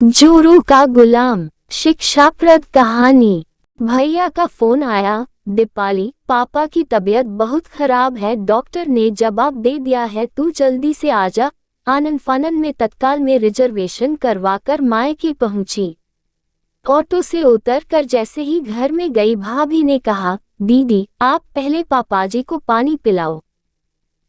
जोरू का गुलाम। शिक्षाप्रद कहानी। भैया का फोन आया। दीपाली, पापा की तबीयत बहुत खराब है, डॉक्टर ने जवाब दे दिया है, तू जल्दी से आजा। आनन फानन में तत्काल में रिजर्वेशन करवाकर मायके पहुंची। ऑटो से उतर कर जैसे ही घर में गई, भाभी ने कहा, दीदी आप पहले पापाजी को पानी पिलाओ।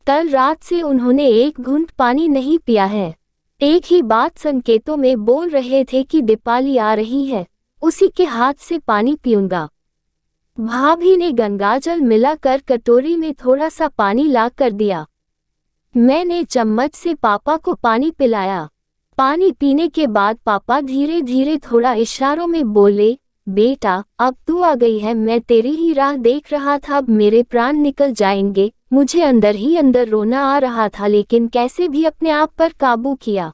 कल रात से उन्होंने एक घूंट पानी नहीं पिया है। एक ही बात संकेतों में बोल रहे थे कि दीपाली आ रही है, उसी के हाथ से पानी पीऊंगा। भाभी ने गंगाजल मिलाकर कटोरी में थोड़ा सा पानी ला कर दिया। मैंने चम्मच से पापा को पानी पिलाया। पानी पीने के बाद पापा धीरे धीरे थोड़ा इशारों में बोले, बेटा अब तू आ गई है, मैं तेरी ही राह देख रहा था, अब मेरे प्राण निकल जाएंगे। मुझे अंदर ही अंदर रोना आ रहा था, लेकिन कैसे भी अपने आप पर काबू किया।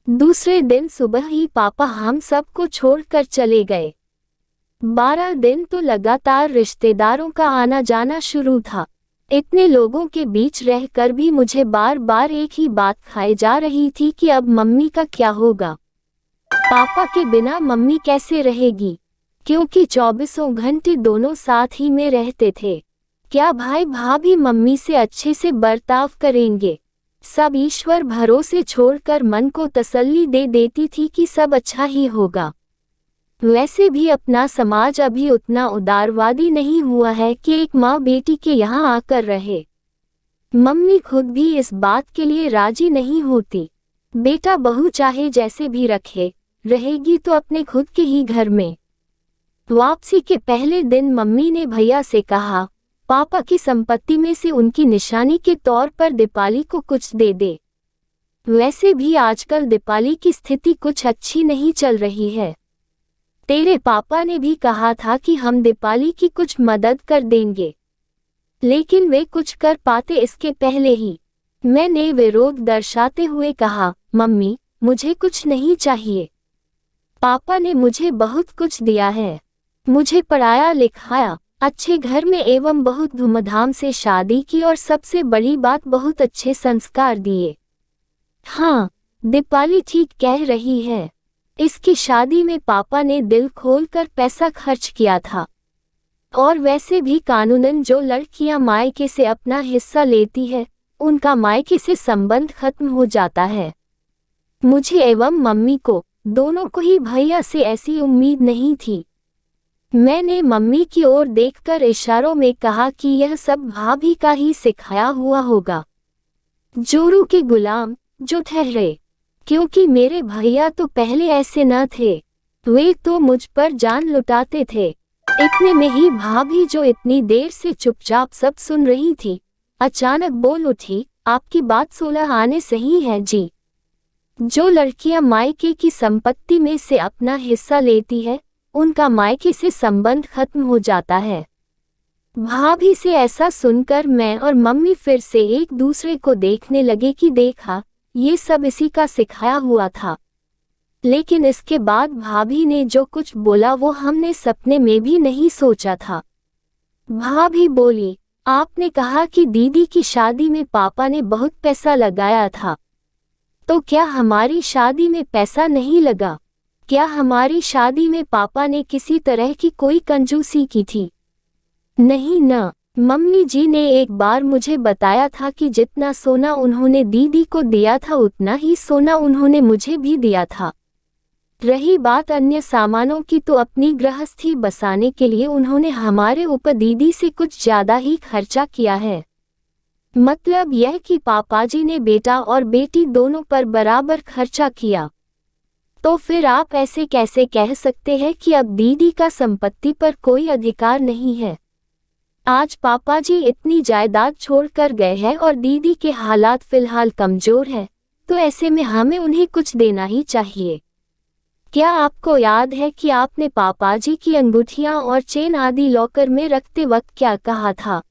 दूसरे दिन सुबह ही पापा हम सबको छोड़कर चले गए। 12 दिन तो लगातार रिश्तेदारों का आना जाना शुरू था। इतने लोगों के बीच रहकर भी मुझे बार बार एक ही बात खाई जा रही थी कि अब मम्मी का क्या होगा। पापा के बिना मम्मी कैसे रहेगी, क्योंकि 24 घंटे दोनों साथ ही में रहते थे। क्या भाई भाभी मम्मी से अच्छे से बर्ताव करेंगे? सब ईश्वर भरोसे छोड़कर मन को तसल्ली दे देती थी कि सब अच्छा ही होगा। वैसे भी अपना समाज अभी उतना उदारवादी नहीं हुआ है कि एक माँ बेटी के यहाँ आकर रहे। मम्मी खुद भी इस बात के लिए राजी नहीं होती। बेटा बहू चाहे जैसे भी रखे, रहेगी तो अपने खुद के ही घर में। वापसी के पहले दिन मम्मी ने भैया से कहा, पापा की संपत्ति में से उनकी निशानी के तौर पर दीपाली को कुछ दे दे। वैसे भी आजकल दीपाली की स्थिति कुछ अच्छी नहीं चल रही है। तेरे पापा ने भी कहा था कि हम दीपाली की कुछ मदद कर देंगे, लेकिन वे कुछ कर पाते इसके पहले ही। मैंने विरोध दर्शाते हुए कहा, मम्मी मुझे कुछ नहीं चाहिए। पापा ने मुझे बहुत कुछ दिया है, मुझे पढ़ाया लिखाया, अच्छे घर में एवं बहुत धूमधाम से शादी की, और सबसे बड़ी बात बहुत अच्छे संस्कार दिए। हाँ, दीपाली ठीक कह रही है। इसकी शादी में पापा ने दिल खोलकर पैसा खर्च किया था। और वैसे भी कानूनन जो लड़कियां मायके से अपना हिस्सा लेती है, उनका मायके से संबंध खत्म हो जाता है। मुझे एवं मम्मी को, दोनों को ही भैया से ऐसी उम्मीद नहीं थी। मैंने मम्मी की ओर देखकर इशारों में कहा कि यह सब भाभी का ही सिखाया हुआ होगा। जोरू के गुलाम जो ठहरे, क्योंकि मेरे भैया तो पहले ऐसे न थे, वे तो मुझ पर जान लुटाते थे। इतने में ही भाभी, जो इतनी देर से चुपचाप सब सुन रही थी, अचानक बोल उठी, आपकी बात 16 आने सही है जी। जो लड़कियां मायके की संपत्ति में से अपना हिस्सा लेती है, उनका मायके से संबंध खत्म हो जाता है। भाभी से ऐसा सुनकर मैं और मम्मी फिर से एक दूसरे को देखने लगे कि देखा, ये सब इसी का सिखाया हुआ था। लेकिन इसके बाद भाभी ने जो कुछ बोला वो हमने सपने में भी नहीं सोचा था। भाभी बोली, आपने कहा कि दीदी की शादी में पापा ने बहुत पैसा लगाया था, तो क्या हमारी शादी में पैसा नहीं लगा? क्या हमारी शादी में पापा ने किसी तरह की कोई कंजूसी की थी? नहीं न। मम्मी जी ने एक बार मुझे बताया था कि जितना सोना उन्होंने दीदी को दिया था, उतना ही सोना उन्होंने मुझे भी दिया था। रही बात अन्य सामानों की, तो अपनी गृहस्थी बसाने के लिए उन्होंने हमारे ऊपर दीदी से कुछ ज्यादा ही खर्चा किया है। मतलब यह कि पापाजी ने बेटा और बेटी दोनों पर बराबर खर्चा किया। तो फिर आप ऐसे कैसे कह सकते हैं कि अब दीदी का संपत्ति पर कोई अधिकार नहीं है? आज पापाजी इतनी जायदाद छोड़कर गए हैं और दीदी के हालात फिलहाल कमजोर है, तो ऐसे में हमें उन्हें कुछ देना ही चाहिए। क्या आपको याद है कि आपने पापाजी की अंगूठियां और चेन आदि लॉकर में रखते वक्त क्या कहा था?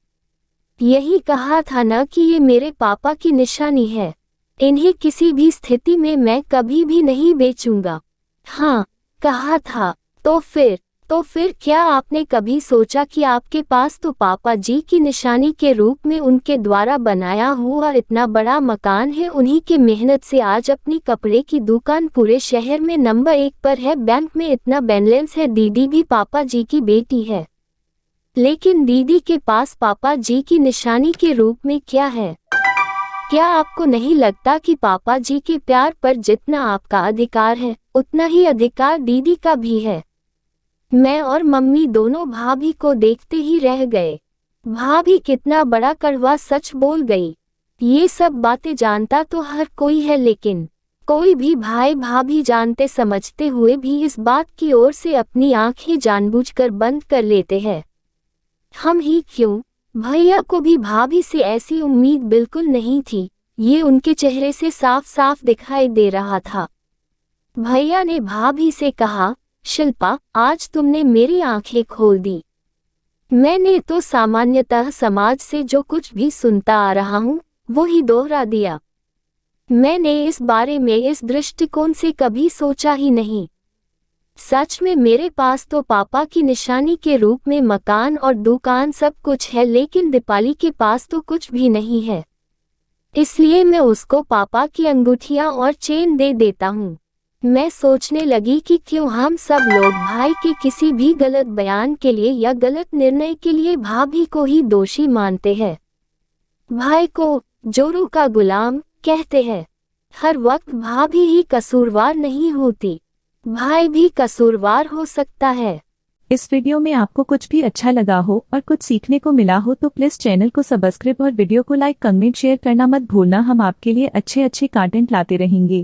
यही कहा था न कि ये मेरे पापा की निशानी है, इन्हें किसी भी स्थिति में मैं कभी भी नहीं बेचूंगा। हाँ, कहा था। तो फिर तो फिर क्या आपने कभी सोचा कि आपके पास तो पापा जी की निशानी के रूप में उनके द्वारा बनाया हुआ इतना बड़ा मकान है, उन्हीं के मेहनत से आज अपनी कपड़े की दुकान पूरे शहर में नंबर 1 पर है, बैंक में इतना बैलेंस है, दीदी भी पापा जी की बेटी है। लेकिन दीदी के पास पापा जी की निशानी के रूप में क्या है? क्या आपको नहीं लगता कि पापा जी के प्यार पर जितना आपका अधिकार है, उतना ही अधिकार दीदी का भी है? मैं और मम्मी दोनों भाभी को देखते ही रह गए। भाभी कितना बड़ा कड़वा सच बोल गई। ये सब बातें जानता तो हर कोई है, लेकिन कोई भी भाई भाभी जानते समझते हुए भी इस बात की ओर से अपनी आंखें जानबूझकर बंद कर लेते हैं। हम ही क्यों, भैया को भी भाभी से ऐसी उम्मीद बिल्कुल नहीं थी, ये उनके चेहरे से साफ साफ दिखाई दे रहा था। भैया ने भाभी से कहा, शिल्पा, आज तुमने मेरी आंखें खोल दी। मैंने तो सामान्यतः समाज से जो कुछ भी सुनता आ रहा हूँ वो ही दोहरा दिया। मैंने इस बारे में इस दृष्टिकोण से कभी सोचा ही नहीं। सच में मेरे पास तो पापा की निशानी के रूप में मकान और दुकान सब कुछ है, लेकिन दीपाली के पास तो कुछ भी नहीं है। इसलिए मैं उसको पापा की अंगूठियां और चेन दे देता हूँ। मैं सोचने लगी कि क्यों हम सब लोग भाई के किसी भी गलत बयान के लिए या गलत निर्णय के लिए भाभी को ही दोषी मानते हैं। भाई को जोरू का गुलाम कहते हैं। हर वक्त भाभी ही कसूरवार नहीं होती, भाई भी कसूरवार हो सकता है। इस वीडियो में आपको कुछ भी अच्छा लगा हो और कुछ सीखने को मिला हो तो प्लीज चैनल को सब्सक्राइब और वीडियो को लाइक, कमेंट, शेयर करना मत भूलना। हम आपके लिए अच्छे कंटेंट लाते रहेंगे।